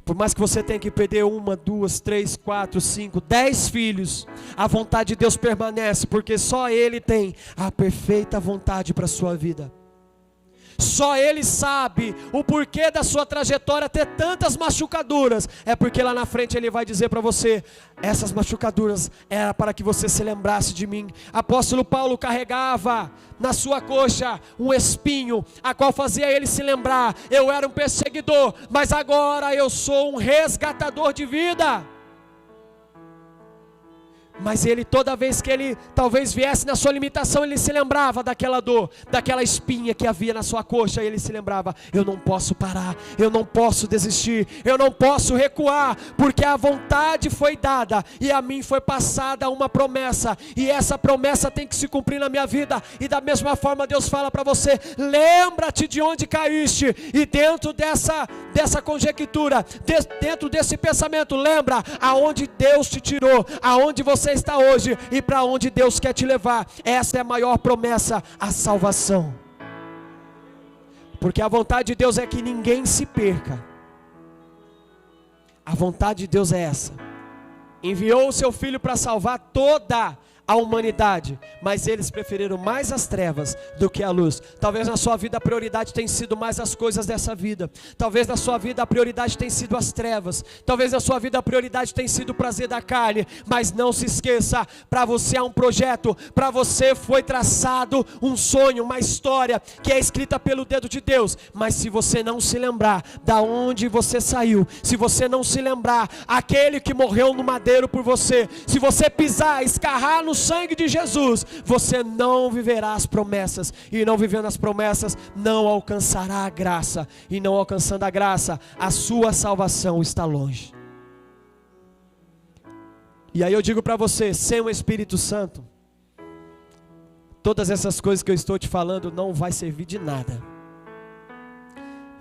Por mais que você tenha que perder 1, 2, 3, 4, 5, 10 filhos, a vontade de Deus permanece, porque só Ele tem a perfeita vontade para a sua vida. Só Ele sabe o porquê da sua trajetória ter tantas machucaduras. É porque lá na frente Ele vai dizer para você, essas machucaduras era para que você se lembrasse de mim. Apóstolo Paulo carregava na sua coxa um espinho, a qual fazia ele se lembrar, eu era um perseguidor, mas agora eu sou um resgatador de vida. Mas ele, toda vez que ele talvez viesse na sua limitação, ele se lembrava daquela dor, daquela espinha que havia na sua coxa, e ele se lembrava, eu não posso parar, eu não posso desistir, eu não posso recuar, porque a vontade foi dada, e a mim foi passada uma promessa, e essa promessa tem que se cumprir na minha vida. E da mesma forma Deus fala para você, lembra-te de onde caíste, e dentro dessa conjectura, dentro desse pensamento, lembra aonde Deus te tirou, aonde você está hoje e para onde Deus quer te levar. Essa é a maior promessa, a salvação. Porque a vontade de Deus é que ninguém se perca. A vontade de Deus é essa. Enviou o seu Filho para salvar toda a humanidade, mas eles preferiram mais as trevas do que a luz. Talvez na sua vida a prioridade tenha sido mais as coisas dessa vida. Talvez na sua vida a prioridade tenha sido as trevas. Talvez na sua vida a prioridade tenha sido o prazer da carne. Mas não se esqueça, para você há um projeto, para você foi traçado um sonho, uma história que é escrita pelo dedo de Deus. Mas se você não se lembrar da onde você saiu, se você não se lembrar aquele que morreu no madeiro por você, se você pisar, escarrar no sangue de Jesus, você não viverá as promessas, e não vivendo as promessas, não alcançará a graça, e não alcançando a graça, a sua salvação está longe. E aí eu digo para você, sem o Espírito Santo, todas essas coisas que eu estou te falando não vai servir de nada.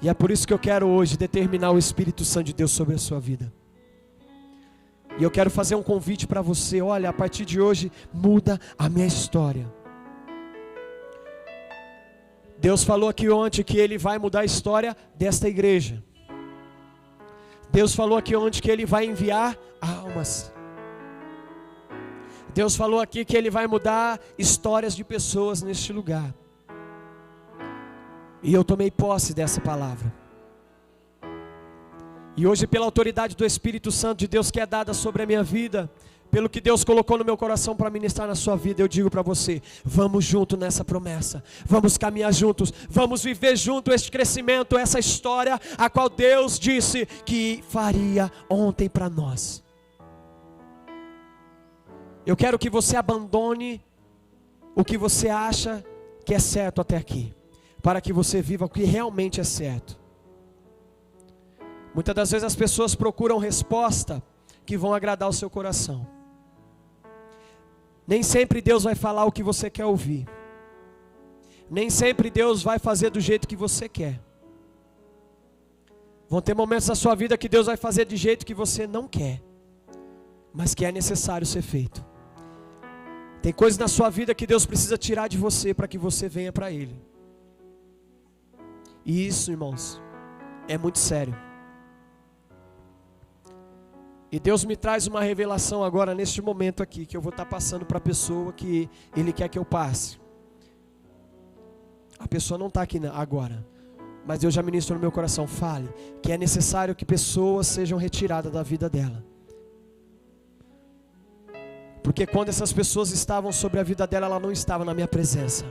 E é por isso que eu quero hoje determinar o Espírito Santo de Deus sobre a sua vida. E eu quero fazer um convite para você. Olha, a partir de hoje, muda a minha história. Deus falou aqui ontem que Ele vai mudar a história desta igreja. Deus falou aqui ontem que Ele vai enviar almas. Deus falou aqui que Ele vai mudar histórias de pessoas neste lugar. E eu tomei posse dessa palavra. E hoje, pela autoridade do Espírito Santo de Deus que é dada sobre a minha vida, pelo que Deus colocou no meu coração para ministrar na sua vida, eu digo para você, vamos junto nessa promessa, vamos caminhar juntos, vamos viver junto este crescimento, essa história, a qual Deus disse que faria ontem para nós. Eu quero que você abandone o que você acha que é certo até aqui, para que você viva o que realmente é certo. Muitas das vezes as pessoas procuram resposta que vão agradar o seu coração. Nem sempre Deus vai falar o que você quer ouvir. Nem sempre Deus vai fazer do jeito que você quer. Vão ter momentos na sua vida que Deus vai fazer de jeito que você não quer, mas que é necessário ser feito. Tem coisas na sua vida que Deus precisa tirar de você para que você venha para Ele. E isso, irmãos, é muito sério. E Deus me traz uma revelação agora, neste momento aqui, que eu vou estar passando para a pessoa que Ele quer que eu passe. A pessoa não está aqui agora, mas Deus já ministrou no meu coração. Fale que é necessário que pessoas sejam retiradas da vida dela. Porque quando essas pessoas estavam sobre a vida dela, ela não estava na minha presença.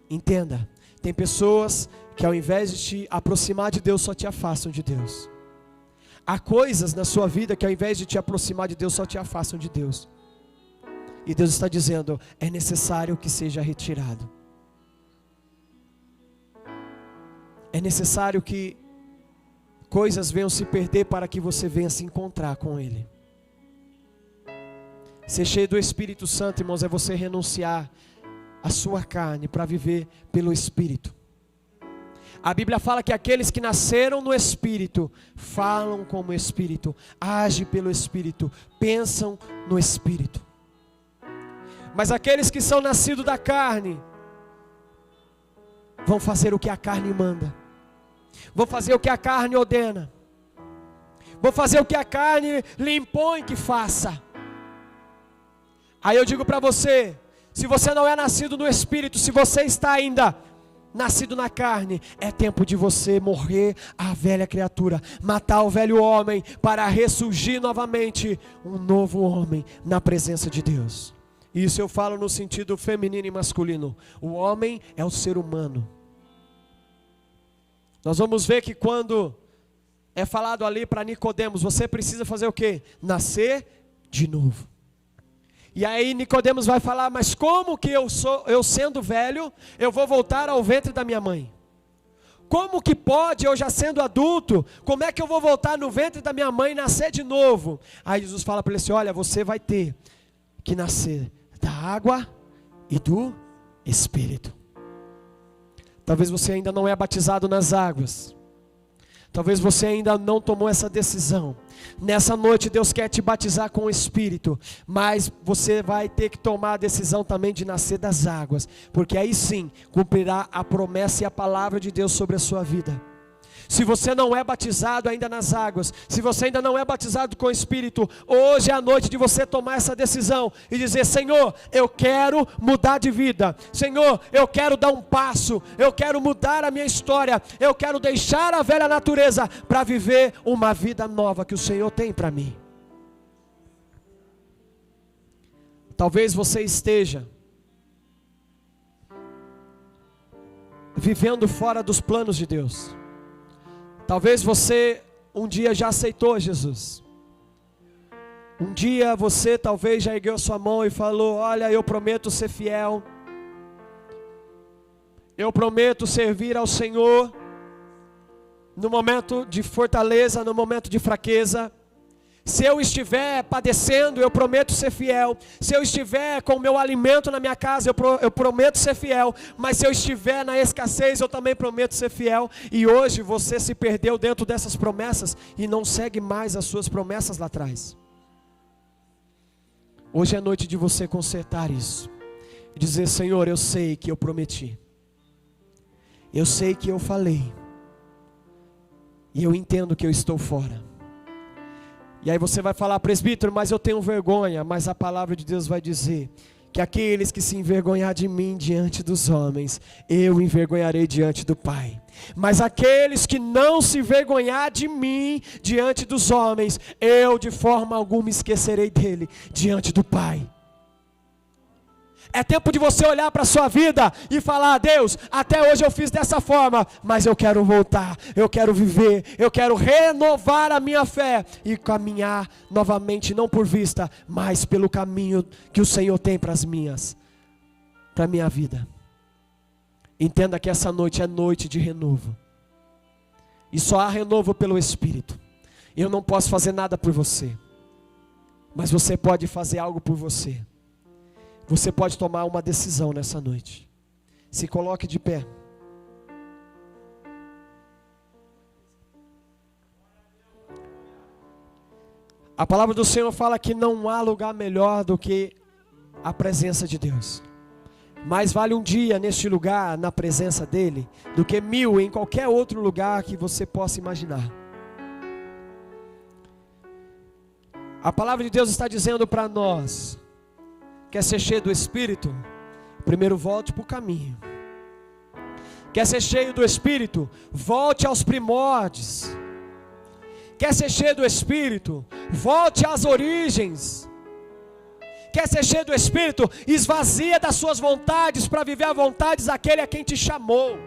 Entenda, tem pessoas que ao invés de te aproximar de Deus, só te afastam de Deus. Há coisas na sua vida que ao invés de te aproximar de Deus, só te afastam de Deus. E Deus está dizendo, é necessário que seja retirado. É necessário que coisas venham se perder para que você venha se encontrar com Ele. Ser cheio do Espírito Santo, irmãos, é você renunciar à sua carne para viver pelo Espírito. A Bíblia fala que aqueles que nasceram no Espírito, falam como o Espírito, agem pelo Espírito, pensam no Espírito. Mas aqueles que são nascidos da carne, vão fazer o que a carne manda, vão fazer o que a carne ordena, vão fazer o que a carne lhe impõe que faça. Aí eu digo para você, se você não é nascido no Espírito, se você está ainda nascido na carne, é tempo de você morrer à velha criatura, matar o velho homem, para ressurgir novamente um novo homem na presença de Deus. Isso eu falo no sentido feminino e masculino. O homem é o ser humano. Nós vamos ver que quando é falado ali para Nicodemos, você precisa fazer o quê? Nascer de novo. E aí Nicodemos vai falar, mas como que eu sendo velho, eu vou voltar ao ventre da minha mãe? Como que pode, eu já sendo adulto, como é que eu vou voltar no ventre da minha mãe e nascer de novo? Aí Jesus fala para ele assim, olha, você vai ter que nascer da água e do Espírito. Talvez você ainda não é batizado nas águas. Talvez você ainda não tomou essa decisão. Nessa noite Deus quer te batizar com o Espírito, mas você vai ter que tomar a decisão também de nascer das águas, porque aí sim cumprirá a promessa e a palavra de Deus sobre a sua vida. Se você não é batizado ainda nas águas, se você ainda não é batizado com o Espírito, hoje é a noite de você tomar essa decisão e dizer, Senhor, eu quero mudar de vida, Senhor, eu quero dar um passo, eu quero mudar a minha história, eu quero deixar a velha natureza para viver uma vida nova que o Senhor tem para mim. Talvez você esteja vivendo fora dos planos de Deus. Talvez você um dia já aceitou Jesus. Um dia você talvez já ergueu sua mão e falou, olha, eu prometo ser fiel. Eu prometo servir ao Senhor no momento de fortaleza, no momento de fraqueza. Se eu estiver padecendo, eu prometo ser fiel. Se eu estiver com o meu alimento na minha casa, eu prometo ser fiel. Mas se eu estiver na escassez, eu também prometo ser fiel. E hoje você se perdeu dentro dessas promessas e não segue mais as suas promessas lá atrás. Hoje é noite de você consertar isso. E dizer: Senhor, eu sei que eu prometi. Eu sei que eu falei. E eu entendo que eu estou fora. E aí você vai falar: presbítero, mas eu tenho vergonha. Mas a palavra de Deus vai dizer que aqueles que se envergonhar de mim diante dos homens, eu envergonharei diante do Pai. Mas aqueles que não se envergonhar de mim diante dos homens, eu de forma alguma esquecerei dele diante do Pai. É tempo de você olhar para a sua vida e falar: Deus, até hoje eu fiz dessa forma, mas eu quero voltar, eu quero viver, eu quero renovar a minha fé e caminhar novamente, não por vista, mas pelo caminho que o Senhor tem para a minha vida. Entenda que essa noite é noite de renovo, e só há renovo pelo Espírito. Eu não posso fazer nada por você, mas você pode fazer algo por você. Você pode tomar uma decisão nessa noite. Se coloque de pé. A palavra do Senhor fala que não há lugar melhor do que a presença de Deus. Mais vale um dia neste lugar, na presença dEle, do que 1000 em qualquer outro lugar que você possa imaginar. A palavra de Deus está dizendo para nós: quer ser cheio do Espírito? Primeiro volte para o caminho. Quer ser cheio do Espírito? Volte aos primórdios. Quer ser cheio do Espírito? Volte às origens. Quer ser cheio do Espírito? Esvazia das suas vontades para viver as vontades daquele a quem te chamou.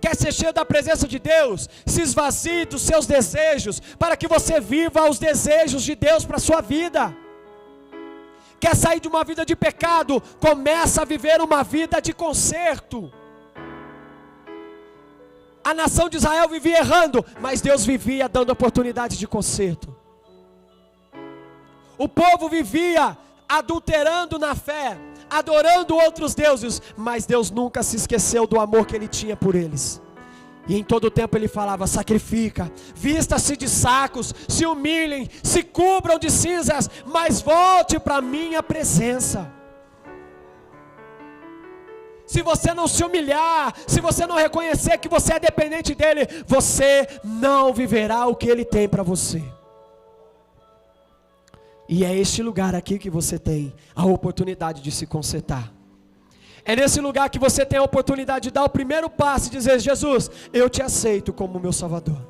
Quer ser cheio da presença de Deus? Se esvazie dos seus desejos para que você viva os desejos de Deus para a sua vida. Quer sair de uma vida de pecado? Começa a viver uma vida de conserto. A nação de Israel vivia errando, mas Deus vivia dando oportunidade de conserto. O povo vivia adulterando na fé, adorando outros deuses, mas Deus nunca se esqueceu do amor que Ele tinha por eles. E em todo o tempo Ele falava: sacrifica, vista-se de sacos, se humilhem, se cubram de cinzas, mas volte para a minha presença. Se você não se humilhar, se você não reconhecer que você é dependente dEle, você não viverá o que Ele tem para você. E é este lugar aqui que você tem a oportunidade de se consertar. É nesse lugar que você tem a oportunidade de dar o primeiro passo e dizer: Jesus, eu te aceito como meu Salvador.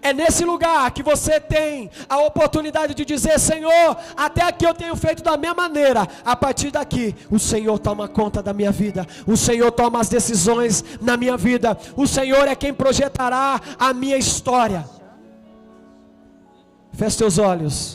É nesse lugar que você tem a oportunidade de dizer: Senhor, até aqui eu tenho feito da minha maneira, a partir daqui o Senhor toma conta da minha vida, o Senhor toma as decisões na minha vida, o Senhor é quem projetará a minha história. Feche teus olhos.